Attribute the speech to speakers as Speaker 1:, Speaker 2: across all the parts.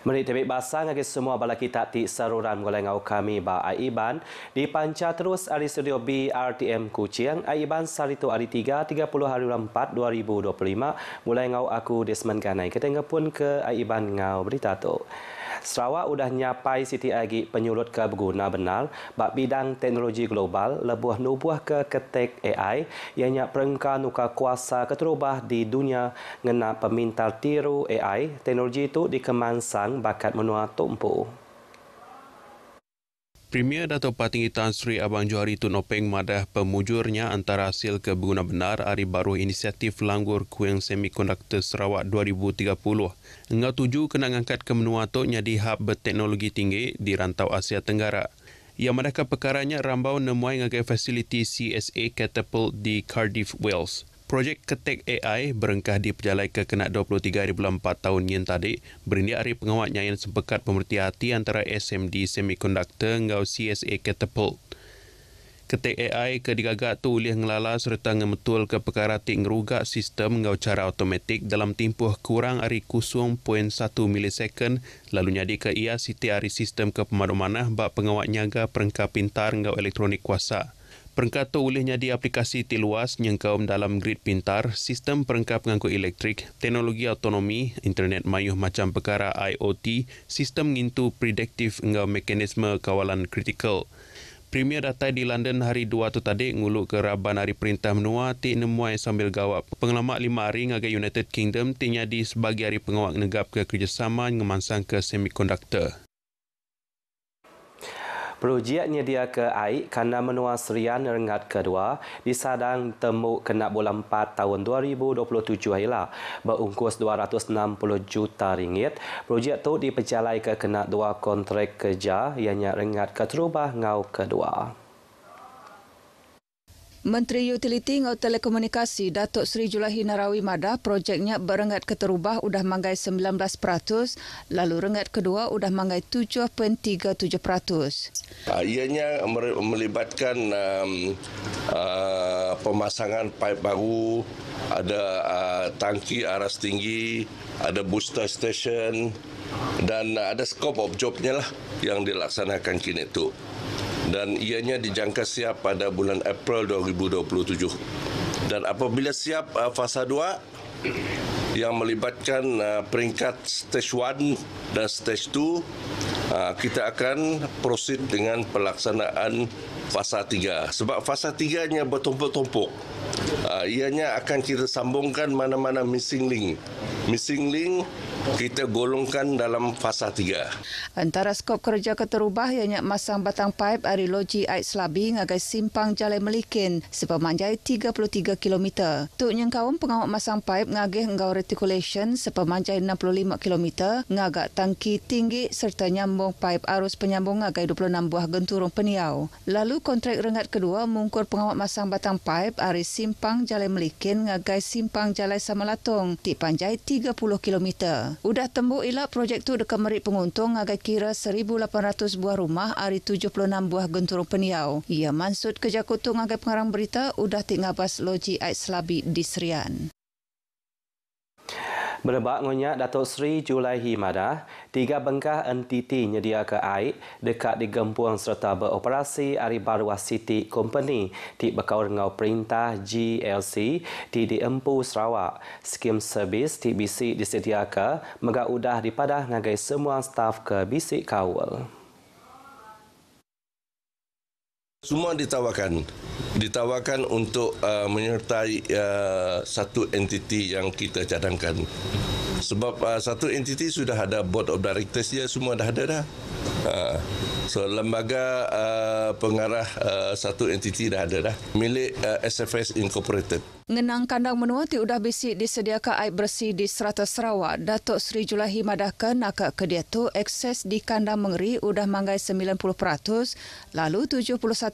Speaker 1: Merit tebik basang agi semua bala kita ti saruran mulai ngau kami ba Aiban di panca terus ari studio B RTM Kuching Aiban saritu hari 3 30 hari 4 2025 mulai ngau aku Desmond Ganai kita ngepun ke Aiban ngau berita tu. Sarawak udah nyapai siti agi penyulut ke berguna benar bak bidang teknologi global lebuh nubuh ke ketek AI yang nyak perengka nuka kuasa keterubah di dunia ngena pemintal tiru AI teknologi itu dikemansang bakat menua tumpu.
Speaker 2: Premier Datuk Patinggi Tan Sri Abang Johari Tun Openg madah pemujurnya antara hasil ke berguna benar hari baru inisiatif Langgur Kuing Semikonduktor Sarawak 2030. Engau tuju kena ngangkat ke menua tu nyadi hub berteknologi tinggi di rantau Asia Tenggara. Ia madahkan perkaranya rambau nemuai ngagai fasiliti CSA Catapult di Cardiff, Wales. Projek ketek AI berengkah diperjalai ke kena 23 hari bulan 4 tahun yang tadi, berindia hari pengawat nyayan sepekat pemerhati hati antara SMD Semiconductor ngau CSA Catapult. Ketek AI ke digagak tu ulih ngelala serta ngemetul ke perkara tik ngerugak sistem ngau cara automatik dalam tempoh kurang hari 0.1 milisecond lalu nyadi ke ia siti hari sistem ke pemadumanah bak pengawat nyaga perengkap pintar ngau elektronik kuasa. Perengkat tu ulihnya di aplikasi tiluas nyengkaum dalam grid pintar, sistem perengkap ngangkut elektrik, teknologi autonomi, internet mayuh macam perkara IoT, sistem ngintu prediktif ngau mekanisme kawalan kritikal. Premier datai di London hari 2 tu tadi nguluk ke raban hari perintah menua ti nemuai sambil gawap. Pengalamak 5 hari ngagai United Kingdom ti nyadi sebagai hari pengawak negap ke kerjasama ngemansang ke semikonduktor.
Speaker 1: Projek nyedia ke air kerana menua serian rengat kedua disadang temu kena bulan 4 tahun 2027 ialah berungkus 260 juta ringgit. Projek tu diperjalai ke kena 2 kontrak kerja yang rengat keterubah ngau kedua.
Speaker 3: Menteri Utiliti ngau Telekomunikasi Datuk Seri Julahi Narawi madah projeknya berengat keterubah udah manggai 19%, lalu rengat kedua udah manggai 7.37%.
Speaker 4: Ianya melibatkan pemasangan pipe baru, ada tangki aras tinggi, ada booster station dan ada scope of jobnya lah yang dilaksanakan kini itu. Dan ianya dijangka siap pada bulan April 2027. Dan apabila siap fasa 2 yang melibatkan peringkat stage 1 dan stage 2, kita akan proceed dengan pelaksanaan fasa 3. Sebab fasa 3-nya bertumpuk-tumpuk. Ianya akan kita sambungkan mana-mana missing link. Missing link kita golongkan dalam fasa 3.
Speaker 3: Antara skop kerja keterubah ianya masang batang pipe dari loji Ait Selabi ngagai simpang Jalai Melikin sepemanjai 33 km. Tu nyengkawam pengawak masang pipe ngagih ngau reticulation sepemanjai 65 km ngagak tangki tinggi serta nyambung pipe arus penyambung ngagai 26 buah genturung peniau. Lalu kontrak rengat kedua mungkur pengawak masang batang pipe dari simpang Jalai Melikin ngagai simpang Jalai Samalatong di panjai 30 km. Udah tembuk ila projek tu dekat merit penguntung ngagai kira 1,800 buah rumah dari 76 buah genturung peniau. Ia mansut kerja kutu ngagai pengarang berita udah tingabas loji Ait Selabi di Serian.
Speaker 1: Berebak ngonyak Datuk Seri Julaihi madah, 3 bengkah entiti nyedia ke air dekat di Gempuang serta beroperasi hari baru City Company di berkaur ngau perintah GLC di Empu Sarawak. Skim servis di bisik disediakan mega udah dipadah ngagai semua staf ke bisik kawal.
Speaker 4: Semua ditawarkan untuk menyertai satu entiti yang kita cadangkan. Sebab satu entiti sudah ada board of directors dia semua dah ada dah. So lembaga pengarah satu entiti dah ada dah milik SFS Incorporated.
Speaker 3: Ngenang kandang menua ti udah bisik disediakan air bersih di Serata Sarawak. Datuk Seri Julahi madahkan nakak ke dia tu akses di kandang mengeri udah manggai 90%, lalu 71%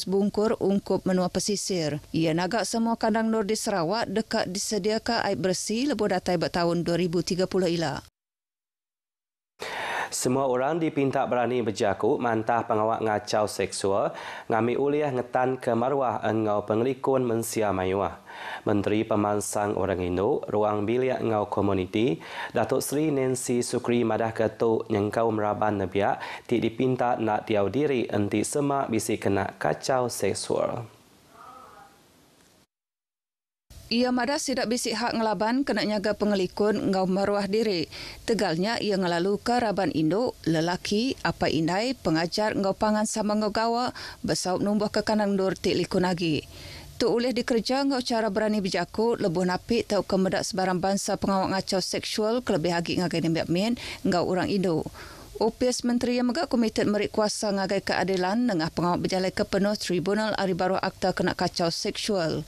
Speaker 3: bungkur ungkup menua pesisir. Ia nagak semua kandang nur di Sarawak dekat disediakan air bersih lebuh datai tahun 2030 ila.
Speaker 1: Semua orang dipinta berani berjakut mantah pengawak ngacau seksual ngami uliah ngetan ke maruah engau pengelikun mensia mayuah. Menteri Pemansang Orang Indo, Ruang Bilik Ngau Komuniti, Datuk Seri Nancy Sukri Madah Ketuk Nyengkau Meraban Nebiak ti dipinta nak diau diri enti semak bisi kena kacau seksual.
Speaker 3: Ia madah sidak bisik hak ngelaban kena nyaga pengelikun ngau maruah diri. Tegalnya ia ngelalu ke Raban Indo, lelaki, apa indai, pengajar ngau pangan sama ngau gawa, besaup numbuh ke kanan dur tik likun lagi. Tu oleh dikerja ngau cara berani berjakut, lebuh napik tau kemedak sebarang bangsa pengawak ngacau seksual kelebih hagi ngagai nembiak min ngau orang Indo. OPS Menteri yang megak komited merik kuasa ngagai keadilan nengah pengawak berjalai ke penuh Tribunal Ari Baru Akta Kena Kacau Seksual.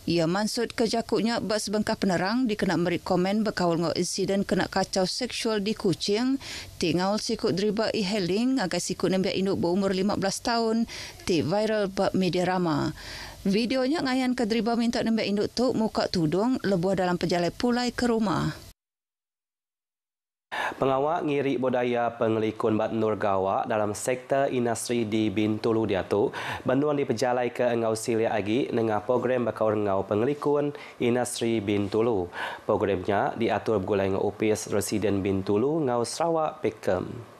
Speaker 3: Ia maksud kejakutnya bak sebengkah penerang dikena merik komen berkawal ngau insiden kena kacau seksual di Kuching, tinggal sikut deriba e-hailing agar sikut nembiak induk berumur 15 tahun, ti viral bak media rama. Videonya ngayan ke deriba minta nembiak induk tu muka tudung lebuah dalam perjalanan pulai ke rumah.
Speaker 1: Pengawak ngirik budaya pengelikun Bat Nur Gawa dalam sektor industri di Bintulu Diatu bantuan diperjalai ke Engau Silia Agi dengan program bakal Engau pengelikun industri Bintulu. Programnya diatur bergulai dengan OPS Residen Bintulu Engau Sarawak Pekam.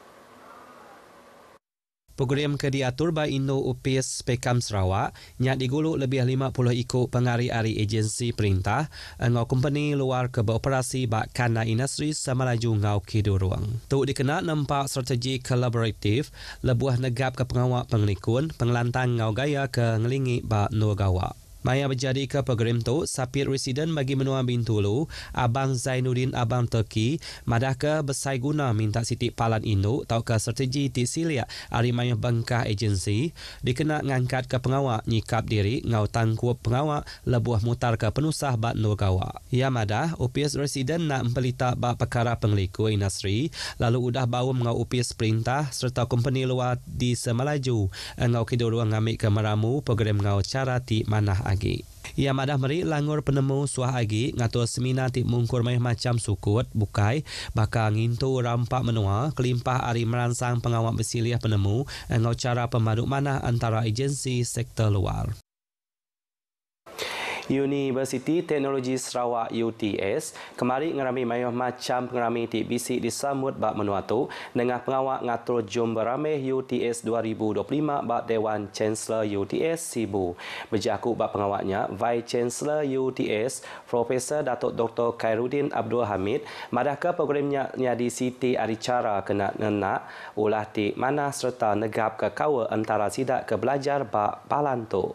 Speaker 1: Program ke diatur by Indo UPS Pekam Sarawak nyak diguluk lebih 50 ikut pengari-ari agensi perintah ngau company luar ke beroperasi bak kanda industri semelaju ngau Kiduruang. Tu dikena nampak strategi kolaboratif lebuah negap ke pengawak pengelikun pengelantang ngau gaya ke ngelingi bak Nur Gawa. Maya berjadi ke program tu, Sapir Residen bagi menua Bintulu, Abang Zainuddin Abang Turki, madah ke besai guna minta sitik palan Indo tau ke strategi ti silia ari maya bengkah agensi, dikena ngangkat ke pengawak nyikap diri ngau tangkup pengawak lebuah mutar ke penusah Bat Nur Gawa. Ia madah, OPS Residen nak mempelita bak perkara pengeliku industri, lalu udah bau ngau OPS perintah serta company luar di Semelaju, ngau Kiduruang ngamik ke meramu program ngau cara ti manah agi. Ia madah meri langur penemu suah agi ngatur seminar ti mungkur mai macam sukut bukai bakal ngintu rampak menua kelimpah ari meransang pengawak bersilih penemu ngau cara pemaduk manah antara agensi sektor luar. Universiti Teknologi Sarawak UTS kemari ngerami mayuh macam pengerami ti bisik disambut bak menua tu dengan pengawak ngatur jom berameh UTS 2025 bak Dewan Chancellor UTS Sibu. Berjakut bak pengawaknya Vice Chancellor UTS Profesor Datuk Dr. Khairuddin Abdul Hamid madah ke programnya nyadi siti adicara kena ngenak ulah ti mana serta negap ke kawa antara sidak ke belajar bak palan tu.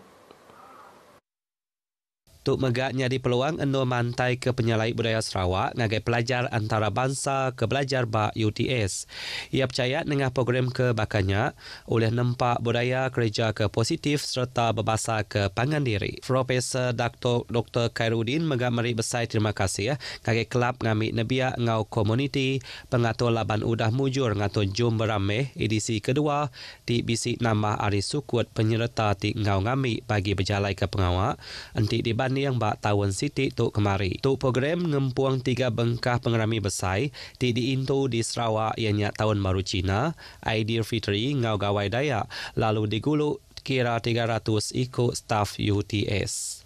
Speaker 1: Tuk megak nyadi peluang endo mantai ke penyalai budaya Sarawak ngagai pelajar antara bangsa ke belajar bak UTS. Ia percaya dengan program ke bakanya oleh nampak budaya kerja ke positif serta berbahasa ke pangan diri. Profesor Dr. Khairuddin megak meri besai terima kasih ngagai kelab ngamik nebia ngau komuniti pengatur laban udah mujur ngatur jom berameh edisi kedua di bisik nambah ari sukut penyerta ti ngau ngamik bagi berjalai ke pengawak anti di yang bak tahun siti tu kemari. Tu program ngempuang 3 bengkah pengerami besai di diintu di Sarawak ianya tahun baru Cina, Aidilfitri ngau gawai Dayak, lalu diguluk kira 300 ikut staf UTS.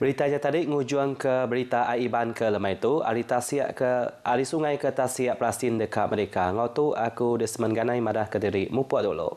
Speaker 1: Berita je tadi ngujuang ke berita Aiban ke lemai tu, ari sungai ke tasiak Palestin dekat mereka. Ngau tu aku Desmond Ganai madah ke diri. Mupuak dulu.